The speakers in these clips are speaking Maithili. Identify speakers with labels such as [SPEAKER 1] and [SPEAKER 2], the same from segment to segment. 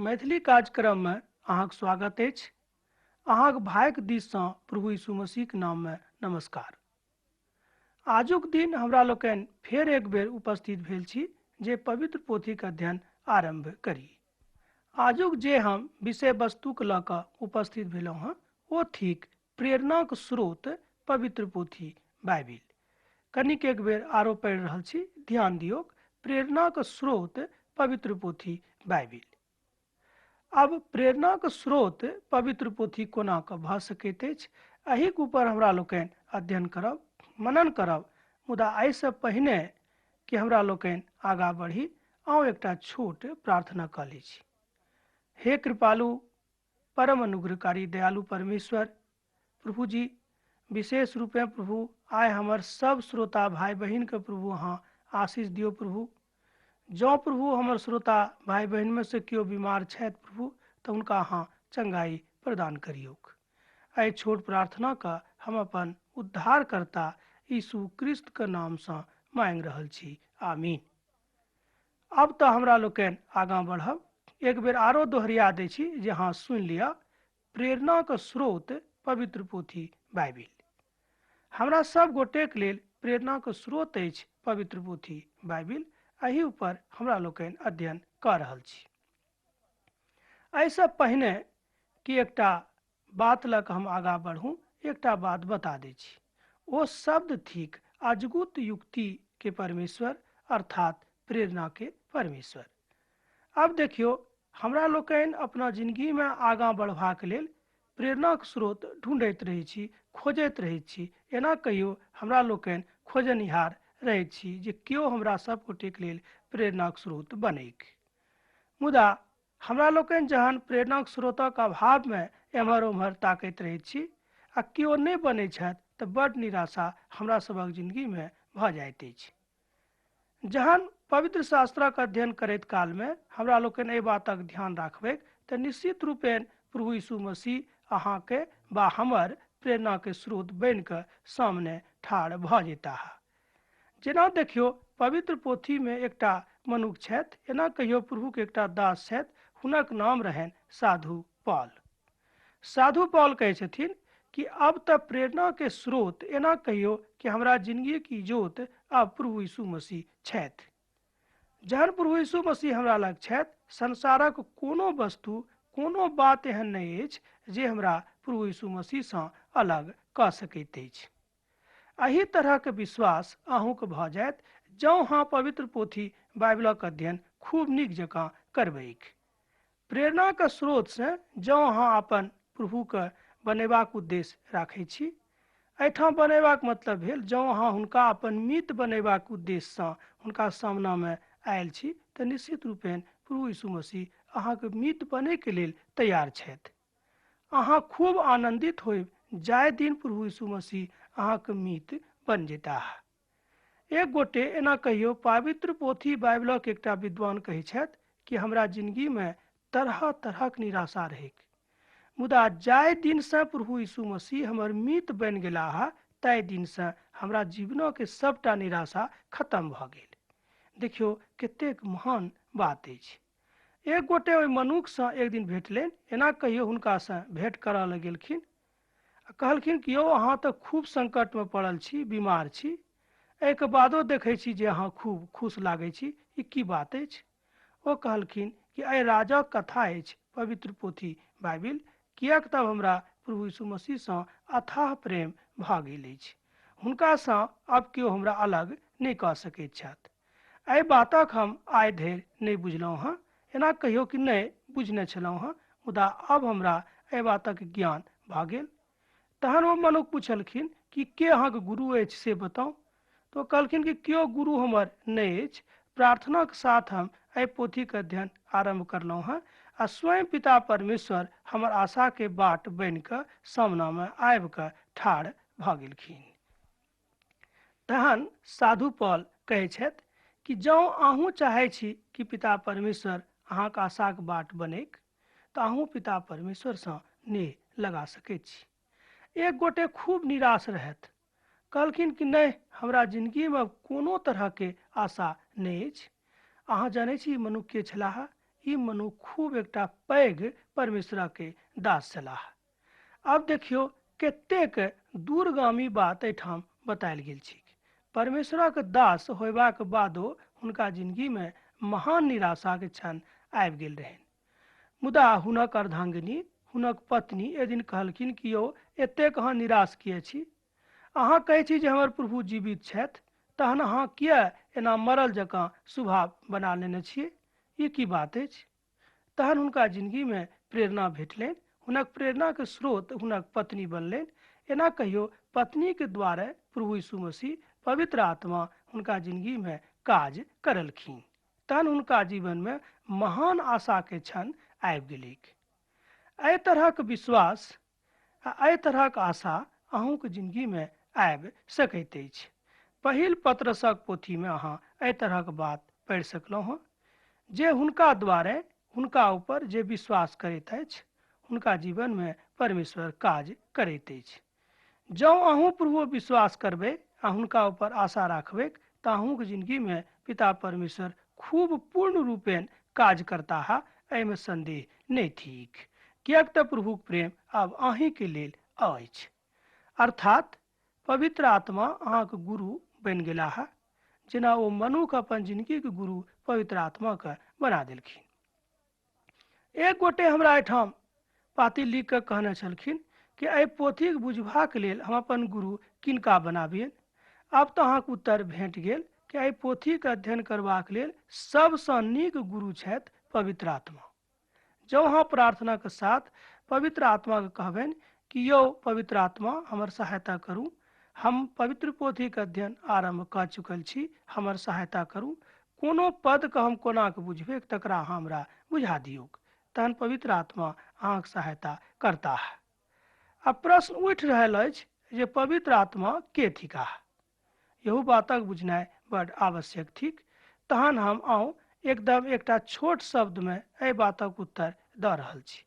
[SPEAKER 1] मैथिली कार्यक्रम में अहाँक स्वागत अछि। अहाँक भाइक दिससँ प्रभु यीशु मसीहक नाममे नमस्कार। आजुक दिन हमरा लोकनि फेर एक बेर उपस्थित भेल छी जे पवित्र पोथीक अध्ययन आरंभ करी। आजुक जे हम विषय वस्तुक लऽ कऽ उपस्थित भेलहुँ हँ ओ थिक प्रेरणाक स्रोत पवित्र पोथी बाइबिल। कनिक एक बेर आरो पढ़ि रहल छी, ध्यान दियौ। प्रेरणाक स्रोत पवित्र पोथी बाइबिल। अब प्रेरणाक स्रोत पवित्र पोथी कोना कऽ भऽ सकैत अछि, एहिक ऊपर हमरा लोकनि अध्ययन करब, मनन करब। मुदा एहिसँ पहिने कि हमरा लोकनि आगाँ बढ़ी, आउ एकटा छोट प्रार्थना कऽ लै छी। हे कृपालु, परम अनुग्रहकारी दयालु परमेश्वर प्रभु जी, विशेष रूपे प्रभु आइ हमर सब श्रोता भाई बहन के प्रभु अहाँ आशीष दियो प्रभु। जँ प्रभु हमर श्रोता भाई बहन में से केओ बीमार छथि प्रभु तऽ हुनका अहाँ चंगाई प्रदान करियौक। एहि छोट प्रार्थना का हम अपन उद्धारकर्ता यीशु क्रिस्त के नाम से मांग रहल छी, आमीन। अब तो हमरा लोकनि आगाँ बढ़ब। एक बेर आरो दोहरिया दै छी जे अहाँ सुनि लिअ। प्रेरणा के स्रोत पवित्र पोथी बाइबिल। हमरा सब गोटेक लेल प्रेरणा के स्रोत अछि पवित्र पोथी बाइबिल। एहि ऊपर हमरा लोकनि अध्ययन कऽ रहल छी। एहिसँ पहिने कि एकटा बात लऽ कऽ हम आगाँ बढ़ूँ, एकटा बात बता दै छी। ओ शब्द थिक अजगुत युक्ति के परमेश्वर, अर्थात प्रेरणा के परमेश्वर। अब देखियो, हमरा लोकनि अपना जिंदगी में आगाँ बढ़बाक लेल प्रेरणाक स्रोत ढूंढैत रहै छी, खोजैत रहै छी। एना कहियो हमरा लोकनि खोजनिहार रहै छी जे केओ हमरा सब गोटेक लेल प्रेरणाक स्रोत बनैक। मुदा हमरा लोकनि जहन प्रेरणाक स्रोतक अभाव में एम्हर ओम्हर ताकैत रहैत छी आ केओ नहि बनै छथि तऽ बड्ड निराशा हमरा सभक जिंदगी में भऽ जाइत अछि। जहन पवित्र शास्त्रक अध्ययन करैत काल में हमरा लोकनि एहि बातक ध्यान राखबै तऽ निश्चित रूपेण प्रभु यीशु मसीह अहाँके बा हमर प्रेरणा के स्रोत बनि कऽ सामने ठाढ़ भऽ जेताह। जेना देखियो, पवित्र पोथी में एकटा मनुष्य छथि, एना कहियो प्रभु के एकटा दास छथि, हुनक नाम रहनि साधु पॉल। साधु पॉल कहै छथिन कि अब तऽ प्रेरणा के स्रोत एना कहियो कि हमरा जिंदगी की इजोत अब प्रभु यीशु मसीह छथि। जहन प्रभु यीशु मसीह हमरा लग छथि, संसारक कोनो वस्तु, कोनो बात एहन नहि अछि जे हमरा प्रभु यीशु मसीहसँ अलग कऽ सकैत अछि। एही तरहक विश्वास अहूँके भऽ जायत जँ अहाँ पवित्र पोथी बाइबिलक अध्ययन खूब नीक जकाँ करबैक। प्रेरणाक स्रोतसँ जँ अहाँ अपन प्रभुके बनेबाक उद्देश्य राखै छी। एहिठाम बनेबाक मतलब भेल जँ अहाँ हुनका अपन मित बनेबाक उद्देश्यसँ हुनका सामनामे आयल छी तऽ निश्चित रूपेण प्रभु यीशु मसीह अहाँके मित बनैके लेल तैयार छथि। अहाँ खूब आनंदित होइब जाहि दिन प्रभु यीशु मसीह अहाँके मित बन जेताह। एक गोटे एना कहियो पवित्र पोथी बाइबिलक एकटा विद्वान कहै छथि कि हमरा जिंदगी में तरह तरहक निराशा रहैक, मुदा जाहि दिनसँ प्रभु यीशु मसीह हमर मित बनि गेलाह ताहि दिनसँ हमरा जीवनके सबटा निराशा खत्म भऽ गेल। देखियो कतेक महान बात अछि। एक गोटे ओहि मनुष्यसँ एक दिन भेटलनि। एना कहियो हुनकासँ भेँट करऽ लगेलखिन आ कहलखिन कि यौ, अहाँ तऽ खूब संकटमे पड़ल छी, बीमार छी, एहिके बादो देखै छी जे अहाँ खूब खुश लागै छी, ई की बात अछि? ओ कहलखिन कि एहि राजक कथा अछि पवित्र पोथी बाइबिल, किएक तब हमरा प्रभु यीशु मसीहसँ अथाह प्रेम भऽ गेल अछि। हुनकासँ अब केओ हमरा अलग नहि कऽ सकैत छथि। एहि बातक हम आइ धरि नहि बुझलहुँ हँ। एना कहियो कि नहि बुझने छलहुँ हँ, मुदा अब हमरा एहि बातक ज्ञान भऽ गेल। तहन ओ मनुष्य पूछलखिन कि के अहाँके गुरु अछि से बताउ। तऽ ओ कहलखिन कि केओ गुरु हमर नहि अछि। प्रार्थनाक साथ हम एहि पोथीके अध्ययन आरम्भ करलहुँ हँ आ स्वयं पिता परमेश्वर हमर आशाके बाट बनि कऽ सामनामे आबि कऽ ठाढ़ भऽ गेलखिन। तहन साधु पॉल कहै छथि कि जँ अहूँ चाहै छी कि पिता परमेश्वर अहाँके आशाक बाट बनैक तऽ अहूँ पिता परमेश्वरसँ नेह लगा सकैत छी। एक गोटे खूब निराश रहथि, कहलखिन कि नहि, हमरा जिंदगीमे कोनो तरहके आशा नहि अछि। अहाँ जानै छी ई मनुष्य के छलाह? ई मनुख खूब एकटा पैघ परमेश्वर के दास छलाह। अब देखियो कतेक दूरगामी बात एठाम बतायल गेल छै। परमेश्वरक दास होयबाक बादो हुनका जिंदगी में महान निराशा के क्षण आबि गेल रहनि। मुदा हुनक अर्धांगिनी हुनक पत्नी एक दिन कहलखिन कि यौ एतेक अहाँ निराश किए छी? अहाँ कहै छी जे हमर प्रभु जीवित छथि, तहन अहाँ किया एना मरल जकाँ स्वभाव बना लेने छियै? ई की बात अछि? तहन हुनका जिंदगी में प्रेरणा भेटलनि। हुनक प्रेरणा के स्रोत हुनक पत्नी बनलनि। एना कहियो पत्नी के द्वारा प्रभु यीशु मसीह पवित्र आत्मा हुनका जिंदगी में काज करलखिन। तहन हुनका जीवन में महान आशा के क्षण आबि गेलैक। एहि तरहक विश्वास आ एहि तरहक आशा अहूँके जिंदगी में आबि सकैत अछि। पहिल पत्रसक पोथी में अहाँ एहि तरहक बात पढ़ि सकलहुँ हँ जे हुनका द्वारा हुनका ऊपर जे विश्वास करैत अछि हुनका जीवन में परमेश्वर काज करैत अछि। जँ अहूँ प्रभु विश्वास करबै आ हुनका ऊपर आशा राखबै तऽ अहूँके जिंदगी में पिता परमेश्वर खूब पूर्ण रूपेण काज करता है, एहिमे संदेह नहीं थिक। किएक तऽ प्रभुक प्रेम आब अहीं के लेल अछि। अर्थात पवित्र आत्मा अहाँके गुरु बनि गेला है, जेना ओ मनुख अपन जिंदगी के गुरु पवित्र आत्मा के बना देलखिन। एक गोटे हमरा एठाम पाती लिख के कहने छलखिन कि एहि पोथीके बुझबाक लेल हम अपन गुरु किनका बनाबियनि। आब तऽ अहाँके उत्तर भेट गेल कि एहि पोथीके अध्ययन करबाक लेल सबसँ नीक गुरु छथि पवित्र आत्मा। जँ अहाँ प्रार्थना के साथ पवित्र आत्मा के कहबनि कि यौ पवित्र आत्मा हमर सहायता करू, हम पवित्र पोथी के अध्ययन आरंभ कऽ चुकल छी, हमर सहायता करू, कोनो पद के हम कोना के बुझबै तकरा अहाँ हमरा बुझा दियौक। तहन पवित्र आत्मा अहाँके सहायता करता है। अब प्रश्न उठि रहल अछि जे पवित्र आत्मा के थिका? यहू बातक बुझनाइ बड़ आवश्यक थिक। तहन हम आउ एकदम एकटा छोट शब्द में एहि बातक उत्तर दऽ रहल छी।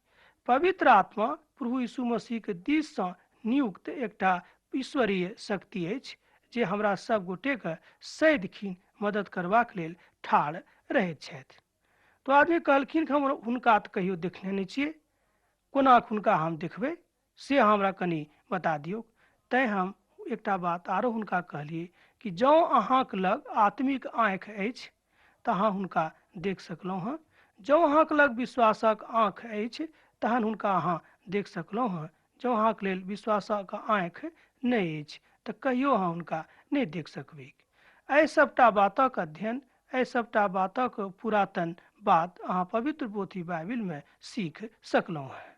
[SPEAKER 1] पवित्र आत्मा प्रभु यीशु मसीह के दिस सँ नियुक्त एकटा ईश्वरीय शक्ति अछि जे हमरा सब गोटे के सदिखन मदद करबाक लेल ठाढ़ रहैत छथि। तो आदमी कहलखिन कि हम हुनका तऽ कहियो देखने नहीं छियै, कोना हुनका हम देखबै से हमरा कनि बता दियौ। तैं हम एकटा बात आरो हुनका कहलिए कि जँ अहाँके लग आत्मिक आँखि अछि तऽ अहाँ हुनका देख सकलहुँ हँ। जँ अहाँके लग विश्वासक आँखि अछि तहन हुनका अहाँ देख सकलहुँ हँ। जँ अहाँके लेल विश्वासक आँखि नहि अछि तऽ कहियो अहाँ हुनका नहि देख सकबै। एहि सबटा बातक अध्ययन, एहि सबटा बातक पुरातन बात अहाँ पवित्र पोथी बाइबिल में सीख सकलहुँ हैं।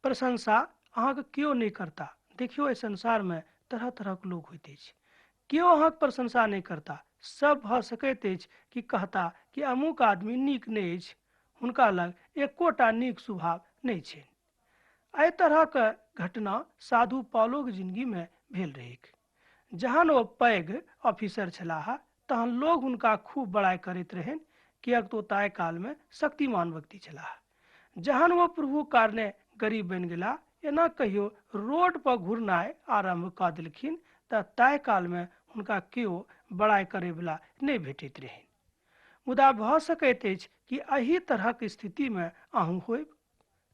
[SPEAKER 1] प्रशंसा अहाँके केओ नहीं करता। देखियो एहि संसार में तरह तरहक लोग होइत अछि। केओ अहाँके प्रशंसा नहीं करता। सब भऽ सकैत अछि कि कहता कि अमुक आदमी नीक नहीं अछि, हुनका लग एकोटा नीक स्वभाव नहीं छै। एहि तरहक घटना साधु पौलो के जिंदगी में भेल रहैक। जहन ओ पैघ ऑफिसर छलाह तहन लोग हुनका खूब बड़ाई करैत रहनि, किएक तो ताय काल में शक्तिमान व्यक्ति छलाह। जहन वो प्रभु कारणे गरीब बनि गेला, एना कहियो रोड पर घुरनाइ आरंभ कऽ देलखिन तऽ ताय काल में हुनका केओ बड़ाई करे वाला नहीं भेटैत रहनि। मुदा भऽ सकैत अछि कि एही तरहक स्थिति में अहूँ होइब।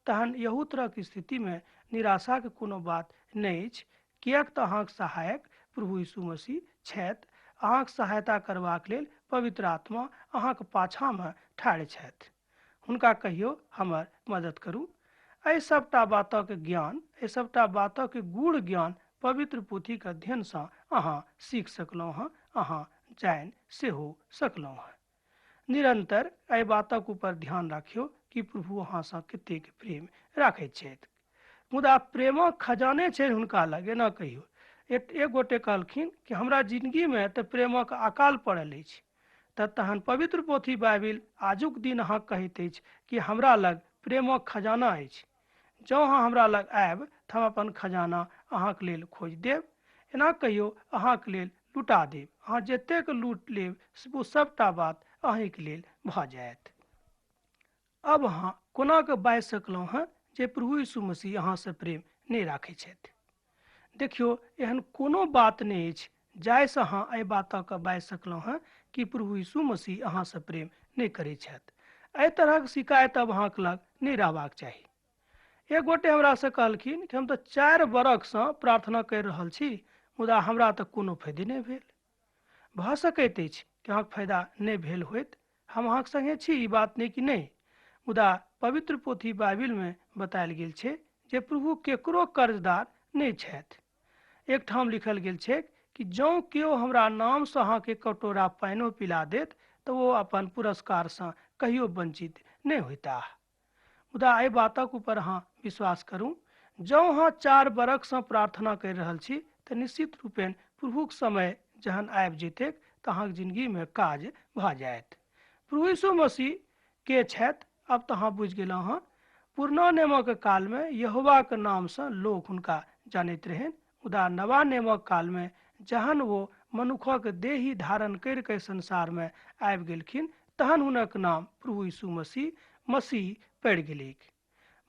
[SPEAKER 1] तहन यहू तरहक स्थिति में निराशा के कोनो बात नहीं अछि, किएक तऽ अहाँके सहायक प्रभु यीशु मसीह छथि। अहाँके सहायता करबाक लेल पवित्र आत्मा अहाँके पाछा में ठाढ़ छथि। हुनका कहियो हमर मदद करू। एहि सबटा बातक ज्ञान, एहि सबटा बातक गूढ़ ज्ञान पवित्र पोथी के अध्ययन सँ अहाँ सीख सकलहुँ हँ, अहाँ जानि सेहो सकलहुँ हँ। निरंतर एहि बातक ऊपर ध्यान राखियो कि प्रभु अहाँ सँ कतेक प्रेम राखैत छथि। मुदा प्रेमक खजाने छै हुनका लग, एना कहियो। एक गोटे कहलखिन कि हमरा जिंदगी में तऽ प्रेमक अकाल पड़ल अछि। तहन पवित्र पोथी बाइबिल आजुक दिन अहाँ कहैत अछि कि हमरा लग प्रेमक खजाना अछि। जँ अहाँ हमरा लग आयब तऽ हम अपन खजाना अहाँके लेल खोज देब। एना कहियो अहाँके लेल लुटा देब। अहाँ जतेक लूट लेब ओ सबटा बात अहींके लेल भऽ जायत। अब अहाँ कोना कऽ बाजि सकलहुँ हँ जे प्रभु यीशु मसीह अहाँ से प्रेम नहीं राखै छथि। देखियो एहन कोनो बात नहीं अछि जाहिसँ अहाँ एहि बातक बाजि सकलहुँ हँ कि प्रभु यीशु मसीह अहाँ से प्रेम नहीं करै छथि। एहि तरहक शिकायत अब अहाँक लग नहि रहबाक चाही। एक गोटे हमरा से कहलखिन कि हम तऽ 4 बरखसँ प्रार्थना करि रहल छी, मुदा हमरा तऽ कोनो फायदे नहि भेल। भऽ सकैत अछि कि अहाँक फायदा नहि भेल होइत, हम अहाँक संगे छी, ई बात नहि कि नहि। मुदा पवित्र पोथी बाइबिलमे बतायल गेल छै जे प्रभु केकरो कर्जदार नहि छथि। एक ठाम लिखल गेल छै कि जँ केओ हमरा नामसँ अहाँके कटोरा पानिओ पिला देत तऽ ओ अपन पुरस्कारसँ कहियो वंचित नहि होइताह। मुदा एहि बातक ऊपर अहाँ विश्वास करू, जँ अहाँ 4 बरखसँ प्रार्थना करि रहल छी तऽ निश्चित रूपेण प्रभुक समय जहन आबि जेतै तऽ अहाँक जिन्दगीमे काज भऽ जायत। प्रभु यीशु मसीह के छथि अब तऽ अहाँ बुझि गेलहुँ हँ। पुरना नेमक कालमे यहोवाक नामसँ लोक हुनका जानैत रहनि, मुदा नवा नेमक कालमे जहन वो मनुखक देही धारण करि कऽ संसारमे आबि गेलखिन तहन हुनक नाम प्रभु यीशु मसीह पड़ि गेलैक।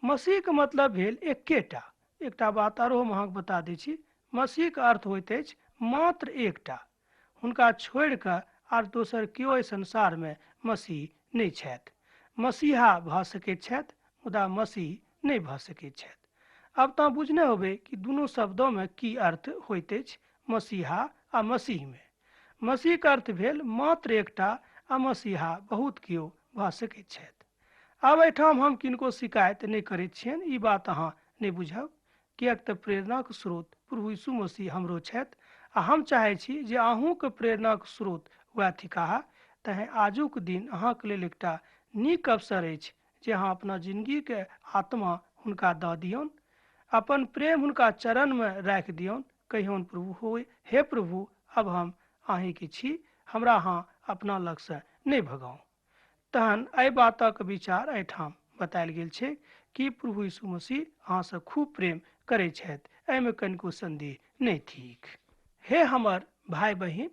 [SPEAKER 1] मसीहके मतलब भेल एकेटा। एकटा बात आरो हम अहाँके बता दै छी, मसीहके अर्थ होइत अछि मात्र एकटा। हुनका छोड़ि कऽ आर दोसर केओ एहि संसारमे मसीह नहि छथि। मसीहा भऽ सकैत छथि मुदा मसीह नहि भऽ सकैत छथि। अब तऽ बुझने होबै कि दुनू शब्दों की अर्थ होइत अछि, मसीहा आ मसीहमे। मसीहके अर्थ भेल मात्र एकटा आ मसीहा बहुत केओ भऽ सकैत छथि। आब एहिठाम हम किनको शिकायत नहि करैत छियनि, ई बात अहाँ नहि बुझब, किएक तऽ प्रेरणाक स्रोत प्रभु यीशु मसीह हमरो छथि आ हम चाहै छी जे अहूँके प्रेरणाक स्रोत वएह थिकाह। तेँ आजुक दिन अहाँके लेल एकटा नीक अवसर अछि जे अहाँ अपना जिन्दगीके आत्मा हुनका दऽ दियौन, अपन प्रेम हुनका चरणमे राखि दियौन, कहियौन प्रभु होय हे प्रभु अब हम अहीँके छी, हमरा अहाँ अपना लगसँ नहि भगाउ। तहन एहि बातक विचार एहिठाम बतायल गेल छै कि प्रभु यीशु मसीह अहाँसँ खूब प्रेम करै छथि, एहिमे कनिको संदेह नहि थिक। हे हमर भाय बहिन,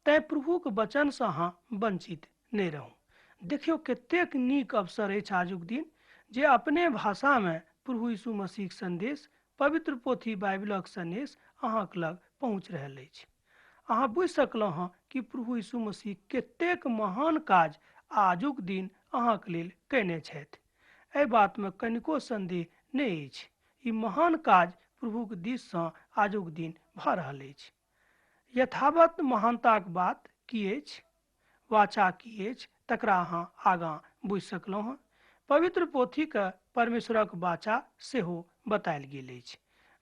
[SPEAKER 1] तैँ प्रभुक वचनसँ अहाँ वंचित नहि रहू। देखियौ कतेक नीक अवसर अछि आजुक दिन जे अपने भाषामे प्रभु यीशु मसीहक संदेश, पवित्र पोथी बाइबिलक संदेश अहाँक लग पहुँच रहल अछि। अहाँ बुझि सकलहुँ हँ कि प्रभु यीशु मसीह कतेक महान काज आजुक दिन अहाँक लेल कयने छथि। एहि बातमे कनिको संदेह नहि अछि, ई महान काज प्रभुक दिससँ आजुक दिन भऽ रहल अछि। यथावत महानताक बात की अछि, वाचा की अछि, तकरा अहाँ आगाँ बुझि सकलहुँ हँ। पवित्र पोथीके परमेश्वरक वाचा सेहो बतायल गेल अछि।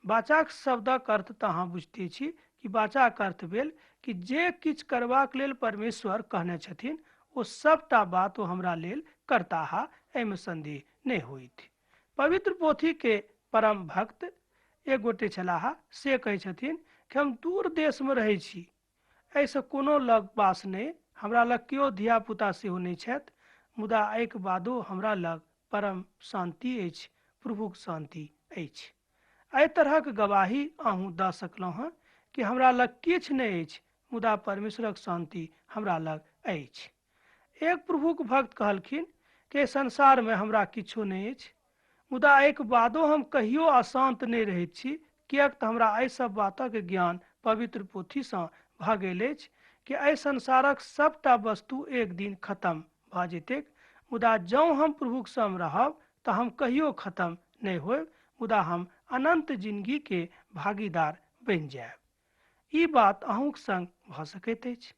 [SPEAKER 1] वाचाक शब्दक अर्थ तऽ अहाँ बुझिते छी कि वाचाक अर्थ भेल कि जे किछु करबाक लेल परमेश्वर कहने छथिन ओ सबटा बात ओ हमरा लेल करताह, एहिमे संदेह नहि होइत। पवित्र पोथीके परम भक्त एक गोटे छलाह, से कहै छथिन कि हम दूर देशमे रहै छी, एहिसँ कोनो लग पास नहि, हमरा लग केओ धियापुता सेहो नहि छथि, मुदा एहिके बादो हमरा लग परम शान्ति अछि, प्रभुक शान्ति अछि। एहि तरहक गवाही अहूँ दऽ सकलहुँ हँ कि हमरा लग किछु नहि अछि मुदा परमेश्वरक शान्ति हमरा लग अछि। एक प्रभुक भक्त कहलखिन कि संसारमे हमरा किछो नहि अछि, मुदा एहिके बादो हम कहियो अशान्त नहि रहैत छी, किएक तऽ हमरा एहि सब बातक ज्ञान पवित्र पोथीसँ भऽ गेल अछि कि एहि संसारक सबटा वस्तु एक दिन खत्म भऽ जेतैक, मुदा जँ हम प्रभुक संग रहब तऽ हम कहियो खत्म नहि होयब, मुदा हम अनंत जिंदगीके भागीदार बनि जायब। ई बात अहूँक संग भऽ सकैत अछि।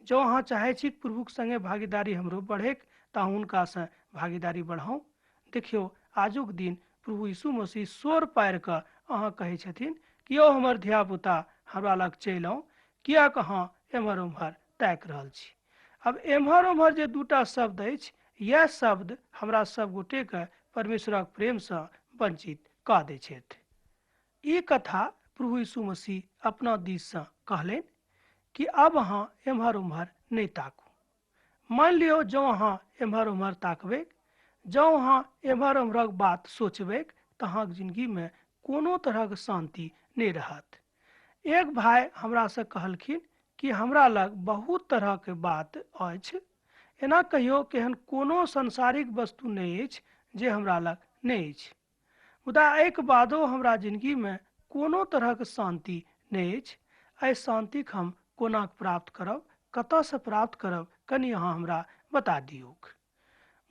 [SPEAKER 1] जँ अहाँ चाहै छी प्रभुक संगे भागीदारी हमरो बढ़ैक तऽ अहाँ हुनकासँ भागीदारी बढ़ाउ। देखियौ आजुक दिन प्रभु यीशु मसीह स्वर पारि कऽ अहाँ कहै छथिन कि यौ हमर धियापुता हमरा लग चलि आउ, किएक अहाँ एम्हर ओम्हर ताकि रहल छी। अब एम्हर ओम्हर जे दूटा शब्द अछि, इएह शब्द हमरा सब गोटेके परमेश्वरक प्रेमसँ वंचित कऽ दै छथि। ई कथा प्रभु यीशु मसीह अपना दिससँ कहलनि कि अब अहाँ एम्हर ओम्हर नहि ताकू। मान लियौ जँ अहाँ एम्हर ओम्हर ताकबै, जँ अहाँ एम्हर ओम्हरक बात सोचबै तऽ अहाँके जिन्दगीमे कोनो तरहक शान्ति नहि रहत। एक भाय हमरासँ कहलखिन कि हमरा लग बहुत तरहके बात अछि, एना कहियौ कि एहन कोनो सांसारिक वस्तु नहि अछि जे हमरा लग नहि अछि, मुदा एहिके बादो हमरा जिन्दगीमे कोनो तरहक शान्ति नहि अछि। एहि शान्तिके हम कोना प्राप्त करब, कतयसँ प्राप्त करब, कनि अहाँ हमरा बता दियौक।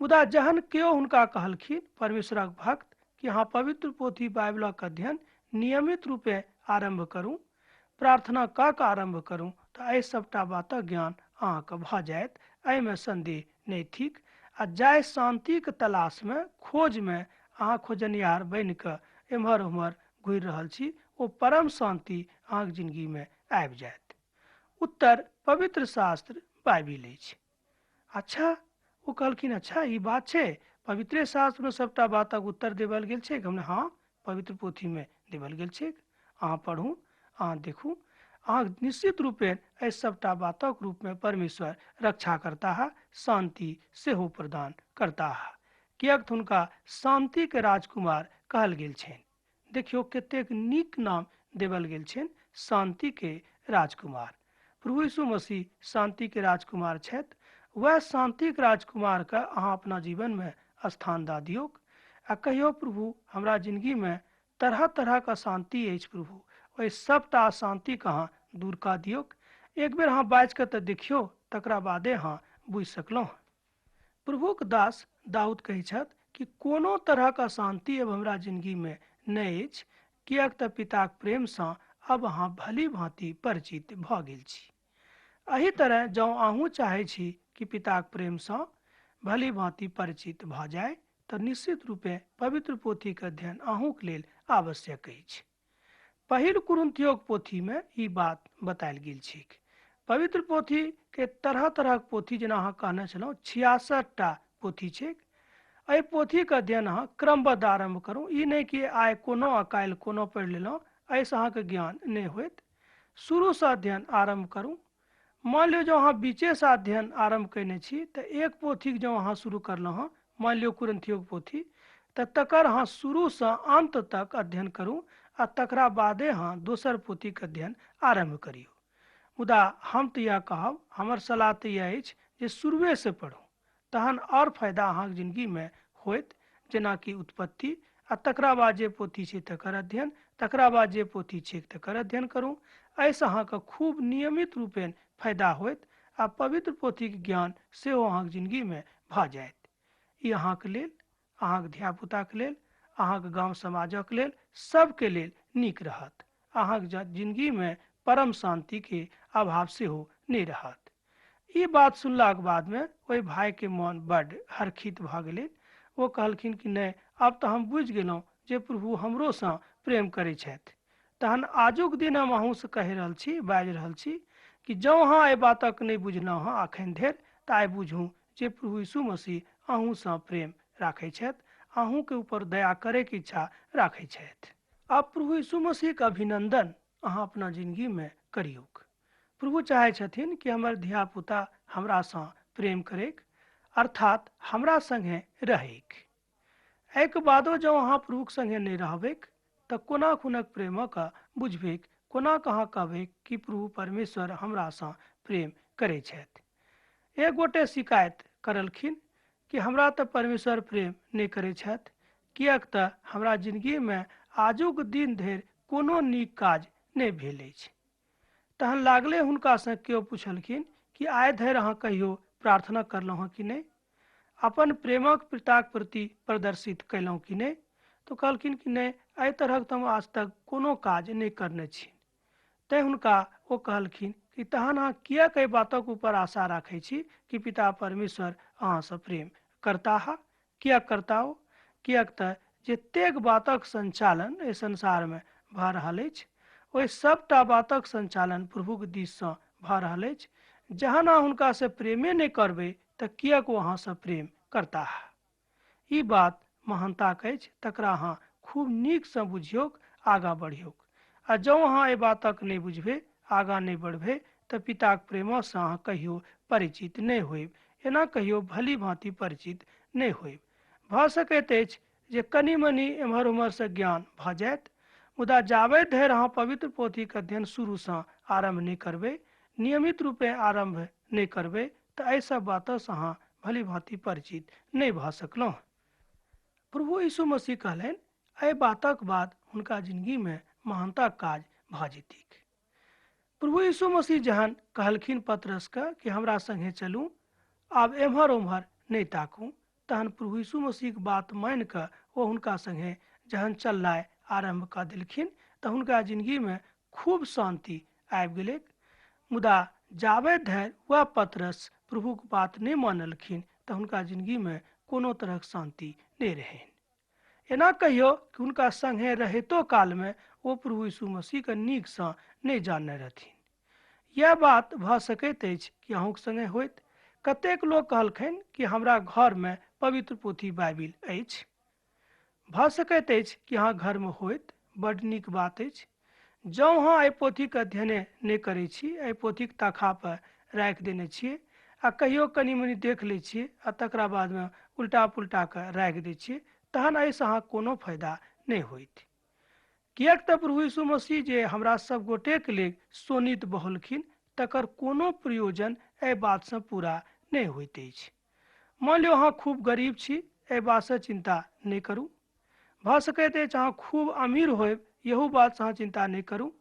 [SPEAKER 1] मुदा जहन केओ हुनका कहलखिन परमेश्वरक भक्त कि अहाँ पवित्र पोथी बाइबलक अध्ययन नियमित रूपे आरंभ करू, प्रार्थना कऽ कऽ आरंभ करू, तऽ एहि सबटा बातक ज्ञान अहाँके भऽ जायत। एहिमे संदेह नहि थिक। आ जाहि शांतिक तलाशमे खोजमे अहाँ खोजनिहार बनि कऽ एम्हर ओम्हर घुरि रहल छी, ओ परम शांति अहाँके जिंदगीमे आबि जायत। उत्तर पवित्र शास्त्र बाइबिल अछि। अच्छा, वो कहलखिन अच्छा ई बात छै, पवित्र शास्त्रमे सबटा बातक उत्तर देवल गेल छै। हमने हाँ, पवित्र पोथीमे देवल गेल छै, अहाँ पढ़ू, अहाँ देखू। अहाँ निश्चित रूपेण एहि सबटा बातक रूपमे परमेश्वर रक्षा करता है, शांति सेहो प्रदान करता है, किएक तऽ हुनका शांतिके राजकुमार कहल गेल छनि। देखियौ कतेक नीक नाम देवल गेल छनि, शांतिके राजकुमार। प्रभु यीशु मसीह शांतिके राजकुमार छथि। वह शांतिके राजकुमारके अहाँ अपना जीवनमे स्थान दऽ दियौक आ कहियौ प्रभु हमरा जिंदगीमे तरह तरहके शांति अछि, प्रभु ओहि सबटा अशांतिके अहाँ दूर कऽ दियौक। एक बेर अहाँ बाजि कऽ तऽ देखियौ, तकरा बादे अहाँ बुझि सकलहुँ। प्रभुक दास दाऊद कहै छथि कि कोनो तरहक अशांति अब हमरा जिंदगीमे नहि अछि, किएक तऽ पिताक प्रेमसँ अब अहाँ भली भांति परिचित भऽ गेल छी। एही तरह जँ अहूँ चाहै छी कि पिताक प्रेमसँ भली भांति परिचित भऽ जाय, तऽ निश्चित रूपे पवित्र पोथीके अध्ययन अहूँके लेल आवश्यक अछि। पहिल कुरिन्थियोक पोथीमे ई बात बतायल गेल छै। पवित्र पोथीके तरह तरहक पोथी, जेना अहाँ कहने छलहुँ 66टा पोथी छै। एहि पोथीके अध्ययन अहाँ क्रमबद्ध आरम्भ करू। ई नहि कि आइ कोनो आ काल्हि कोनो पढ़ि लेलहुँ, एहिसँ अहाँके ज्ञान नहि होइत। शुरूसँ अध्ययन आरम्भ करू। मान लियौ जो अहाँ बीचेसँ अध्ययन आरम्भ कयने छी, तऽ एक पोथीके जँ अहाँ शुरू करलहुँ हँ, मान लियौ कुरिन्थियोक पोथी, तऽ तकर अहाँ शुरूसँ अंत तक अध्ययन करू आ तकरा बादे अहाँ दोसर पोथीके अध्ययन आरम्भ करियौ। मुदा हम तऽ इएह कहब, हमर सलाह तऽ इएह अछि जे शुरुएसँ पढ़ू, तहन आओर फायदा अहाँके जिंदगीमे होइत। जेनाकि उत्पत्ति, आ तकरा बाद जे पोथी छै तकर अध्ययन, तकरा बाद जे पोथी छै तकर अध्ययन करू। एहिसँ अहाँके खूब नियमित रूपेण फायदा होइत आ पवित्र पोथीके ज्ञान सेहो अहाँके जिंदगीमे भऽ जायत। ई अहाँके लेल, अहाँके धियापुताके लेल, अहाँके गाँव समाजक लेल, सबके लेल नीक रहत। अहाँके जिंदगीमे परम शांतिके अभाव सेहो नहि रहत। ई बात सुनलाक बादमे ओहि भाइके मोन बड्ड हर्षित भऽ गेलै। ओ कहलखिन कि नहि, आब तऽ हम बुझि गेलहुँ जे प्रभु हमरोसँ प्रेम करै छथि। तहन आजुक दिन हम अहूँसँ कहि रहल छी, बाजि रहल छी कि जँ अहाँ एहि बातक नहि बुझलहुँ हँ एखन धरि, तऽ आइ बुझू जे प्रभु यीशु मसीह अहूँसँ प्रेम राखै छथि, अहूँके ऊपर दया करैके इच्छा राखै छथि। आब प्रभु यीशु मसीहके अभिनंदन अहाँ अपना जिंदगीमे करियौक। प्रभु चाहै छथिन कि हमर धियापुता हमरासँ प्रेम करैक, अर्थात हमरा संगे रहैक। एहिके बादो जँ अहाँ प्रभुक संगे नहि रहबैक, तऽ कोना खुनक प्रेमक बुझबैक, कोना कहाँ कहबैक कि प्रभु परमेश्वर हमरासँ प्रेम करै छथि। एक गोटे शिकायत करलखिन कि हमरा तऽ परमेश्वर प्रेम नहि करै छथि, किएक तऽ हमरा जिंदगीमे आजुक दिन धरि कोनो नीक काज नहि भेल अछि। तहन लागले हुनकासँ केओ पुछलखिन कि आइ धरि अहाँ कहियो प्रार्थना करलहुँ हँ कि नहि, अपन प्रेमक पिताक प्रति प्रदर्शित कयलहुँ कि नहि। तो कहलखिन कि नहि, एहि तरहक तऽ हम आज तक कोनो काज नहि करने छी। तैँ हुनका ओ कहलखिन कि तहन अहाँ किएक एहि बातक ऊपर आशा राखै छी कि पिता परमेश्वर अहाँसँ प्रेम करता है। किएक करता हो? किएक तऽ जतेक बातक संचालन एहि संसारमे भऽ रहल अछि, ओहि सबटा बातक संचालन प्रभुक दिससँ भऽ रहल अछि। जहन अहाँ हुनकासँ प्रेमे नहि करबै, तऽ किएक ओ अहाँसँ प्रेम करता है। ई बात महानताक अछि, तकरा अहाँ खूब नीकसँ बुझियौक, आगाँ बढ़ियौक। आ जँ अहाँ एहि बातक नहि बुझबै, आगाँ नहि बढ़बै, तऽ पिताक प्रेमसँ अहाँ कहियो परिचित नहि होइब। एना कहियो भली भांति परिचित नहि होइब। भऽ सकैत अछि जे कनि मनि एम्हर ओम्हरसँ ज्ञान भऽ जायत, मुदा जाबे धरि अहाँ पवित्र पोथीके अध्ययन शुरूसँ आरम्भ नहि करबै, नियमित रूपे आरम्भ नहि करबै, तऽ एहि सब बातसँ अहाँ भली भांति परिचित नहि भऽ सकलहुँ। प्रभु यीशु मसीह कहलनि, एहि बातक बाद हुनका जिंदगीमे महानताक काज भऽ जेतैक। प्रभु यीशु मसीह जहन कहलखिन पतरसके कि हमरा संगे चलू, आब एम्हर ओम्हर नहि ताकू, तहन प्रभु यीशु मसीह के बात मान कऽ ओ हुनका संगे जहन चलनाइ आरंभ कऽ देलखिन तऽ हुनका जिंदगी में खूब शांति आबि गेलै। मुदा जाबे धरि वह पतरस प्रभु के बात नहीं मानलखिन तऽ हुनका जिंदगी में कोनो तरहक शांति नहीं रहनि। एना कहियो कि हुनका संगे रहितो काल में ओ प्रभु यीशु मसीह के नीक सँ नहीं जानने रहथिन। यह बात भऽ सकैत अछि कि अहूँक संगे होइत। कतेक लोक कहलखिन कि हमरा घर में पवित्र पोथी बाइबिल अछि। भऽ सकैत अछि कि अहाँ घर में होइत, बड़ नीक बात अछि। जँ अहाँ एहि पोथीके अध्ययन नहीं करै छी, एहि पोथीके ताखा पर राखि देने छियै आ कहियो कनि मनि देख लै छियै आ तकरा बादमे उल्टा पुल्टा कऽ राखि दै छियै, तहन एहिसँ अहाँ कोनो फायदा नहीं होइत। किएक तऽ प्रभु यीशु मसीह जे हमरा सब गोटेके लेल सोनित बहलखिन तकर कोनो प्रयोजन एहि बातसँ पूरा नहीं होइत अछि। मान लियौ अहाँ खूब गरीब छी, एहि बातसँ चिंता नहीं करू। भऽ सकैत अछि अहाँ खूब अमीर होयब, यहू बातसँ अहाँ चिंता नहीं करू।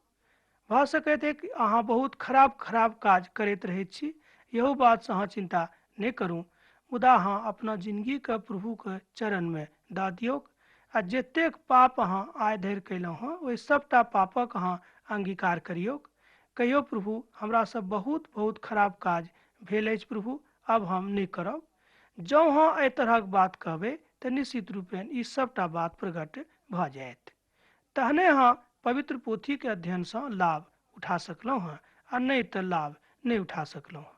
[SPEAKER 1] भऽ सकैत अछि कि अहाँ बहुत खराब खराब काज करैत रहैत छी, यहू बातसँ अहाँ चिंता नहीं करू। मुदा अहाँ अपना जिंदगीके प्रभुके चरणमे दऽ दियौक आ जतेक पाप अहाँ आइ धरि कयलहुँ हँ ओहि सभटा पापक अहाँ अंगीकार करियौक। कहियो प्रभु हमरासँ बहुत बहुत खराब काज भेल अछि प्रभु, अब हम नहीं करब। जँ अहाँ एहि तरहक बात कहबै तऽ निश्चित रूपेण ई सभटा बात प्रकट भऽ जायत। तहने अहाँ पवित्र पोथीके अध्ययनसँ लाभ उठा सकलहुँ हँ आ नहीं तऽ लाभ नहीं उठा सकलहुँ हँ।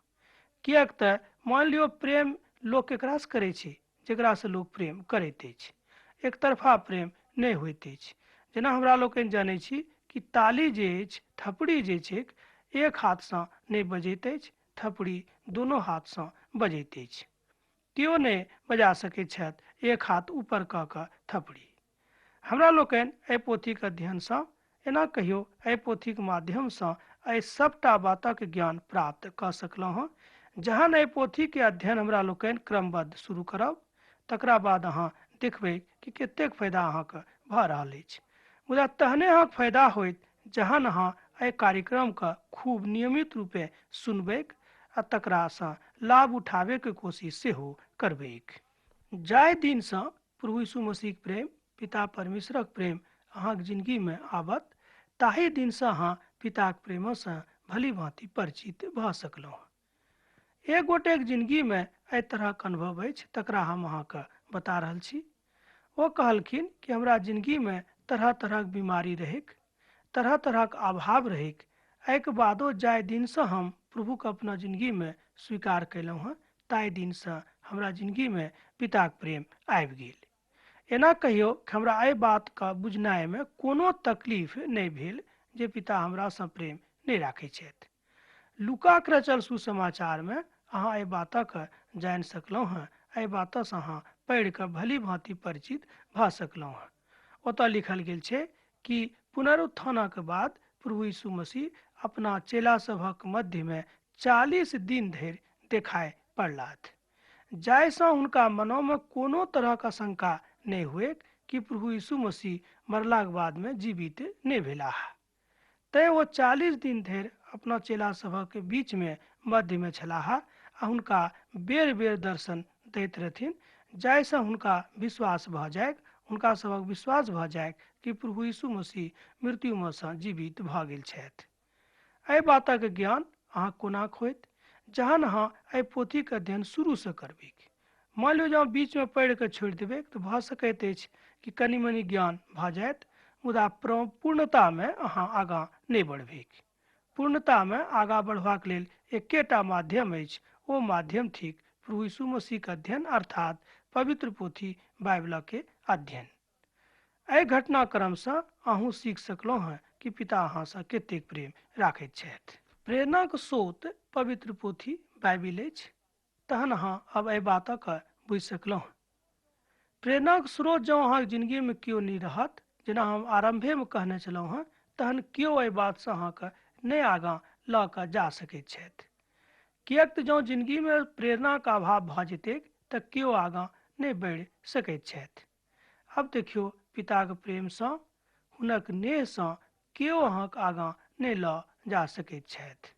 [SPEAKER 1] किएक तऽ मान लियौ प्रेम लोक केकरासँ करै छै? जकरासँ लोक प्रेम करैत अछि। एक तरफा प्रेम नहीं होइत अछि। जेना हमरा लोकनि जानै छी कि ताली जे अछि, थपड़ी जे छै, एक हाथसँ नहीं बजैत अछि, थपड़ी दुनू हाथसँ बजैत अछि। केओ नहीं बजा सकैत छथि एक हाथ ऊपर कऽ कऽ थपड़ी। हमरा लोकनि एहि पोथीके अध्ययनसँ, एना कहियो एहि पोथीके माध्यमसँ एहि सभटा बातक ज्ञान प्राप्त कऽ सकलहुँ हँ। जहन एहि पोथीके अध्ययन हमरा लोकनि क्रमबद्ध शुरू करब तकरा बाद अहाँ देखबै कि कतेक फायदा अहाँके भऽ रहल अछि। मुदा तहने अहाँके फायदा होइत जहन अहाँ एहि कार्यक्रमके खूब नियमित रूपे सुनबैक आ तकरासँ लाभ उठाबैके कोशिश सेहो करबैक। जाहि दिनसँ प्रभु यीशु मसीहक प्रेम, पिता परमेश्वरक प्रेम अहाँके जिंदगीमे आबत, ताहि दिनसँ अहाँ पिताक प्रेमसँ भली भांति परिचित भऽ सकलहुँ। एक गोटेक जिंदगीमे एहि तरहक अनुभव अछि, तकरा हम अहाँके बता रहल छी। ओ कहलखिन कि हमरा जिंदगीमे तरह तरहक बीमारी रहैक, तरह तरहक अभाव रहैक। एहिके बादो जाहि दिनसँ हम प्रभुके अपना जिंदगीमे स्वीकार कयलहुँ हँ, ताहि दिनसँ हमरा जिंदगीमे पिताक प्रेम आबि गेल। एना कहियो कि हमरा एहि बातके बुझनाइमे कोनो तकलीफ नहीं भेल जे पिता हमरासँ प्रेम नहीं राखैत छथि। लूकाक रचल सुसमाचारमे अहाँ एहि बातक जानि सकलहुँ हँ, एहि बातसँ अहाँ पढ़ि कऽ भली भांति परिचित भऽ सकलहुँ हँ। ओतऽ लिखल गेल छै कि पुनरुत्थानक बाद प्रभु यीशु मसीह अपना चेला सभक मध्यमे 40 दिन धरि देखाइ पड़लाह, जाहिसँ हुनका मनोमे कोनो तरहक आशंका नहीं हुए कि प्रभु यीशु मसीह मरलाक बादमे जीवित नहीं भेलाह। तैँ ओ 40 दिन धरि अपना चेला सभक बीचमे मध्यमे छलाह आ हुनका बेर बेर दर्शन दैत रहथिन, जाहिसँ हुनका विश्वास भऽ जाय, हुनका सभक विश्वास भऽ जाय कि प्रभु यीशु मसीह मृत्युमे सँ जीवित भऽ गेल छथि। एहि बातक ज्ञान अहाँ कोना होइत? जहन अहाँ एहि पोथीके अध्ययन शुरूसँ करबै। मान लियौ जँ बीचमे पढ़ि कऽ छोड़ि देबै तऽ भऽ सकैत अछि कि कनि मनि ज्ञान भऽ जायत, मुदा पूर्णतामे अहाँ आगाँ नहीं बढ़बै। पूर्णतामे आगाँ बढ़बाक लेल एकेटा माध्यम अछि, ओ माध्यम थिक प्रभु यीशु मसीहके अध्ययन अर्थात पवित्र पोथी बाइबलके अध्ययन। एहि घटनाक्रमसँ अहूँ सीख सकलहुँ हँ कि पिता अहाँसँ कतेक प्रेम राखैत छथि। प्रेरणाक स्रोत पवित्र पोथी बाइबिल अछि। तहन अहाँ अब एहि बातक बुझि सकलहुँ। प्रेरणाक स्रोत जँ अहाँके जिंदगीमे केओ नहीं रहत, जेना हम आरम्भेमे कहने छलहुँ हँ, तहन केओ एहि बातसँ अहाँके नहीं आगाँ लऽ कऽ जा सकैत छथि। किएक तऽ जँ जिंदगीमे प्रेरणाके अभाव भऽ जेतै तऽ केओ आगाँ नहीं बढ़ि सकैत छथि। अब देखियौ, पिताके प्रेमसँ, हुनक नेहसँ केओ अहाँके आगाँ नहीं लऽ जा सकैत छथि।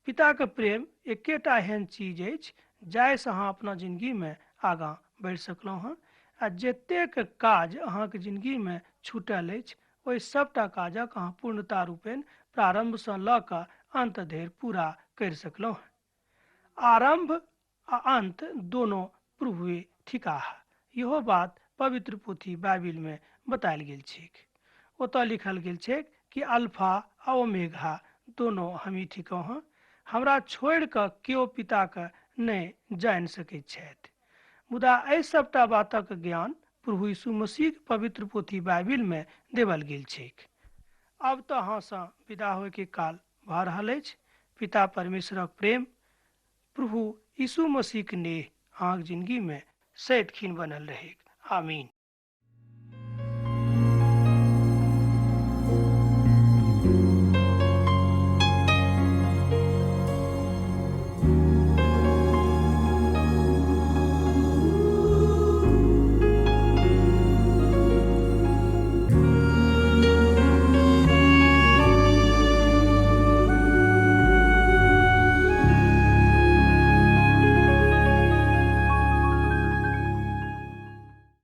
[SPEAKER 1] पिताके प्रेम एकेटा एहन चीज अछि जाहिसँ अहाँ अपना जिंदगीमे आगाँ बढ़ि सकलहुँ हँ आ जतेक काज अहाँके जिंदगीमे छूटल अछि ओहि सबटा काजक अहाँ पूर्णता रूपेण प्रारंभसँ लऽ कऽ अंत धरि पूरा करि सकलहुँ हँ। आरंभ आ अंत दोनों प्रभुए ठिकाह। इहो बात पवित्र पोथी बाइबिल में बतायल गेल छैक। ओतऽ लिखल गेल छैक कि अल्फा आ ओमेगा दोनों हमी ठिकौ हँ, हमरा छोड़ि कऽ केओ पिताके नहि जानि सकैत छथि। मुदा एहि सबटा बातक ज्ञान प्रभु यीशु मसीह पवित्र पोथी बाइबिल में देवल गेल छैक। अब तऽ अहाँसँ विदा होइके काल भऽ रहल अछि। पिता परमेश्वरक प्रेम, प्रभु यीशु मसीह के नेह अहाँक जिंदगी में सैत खीन बनल रहेक। आमीन।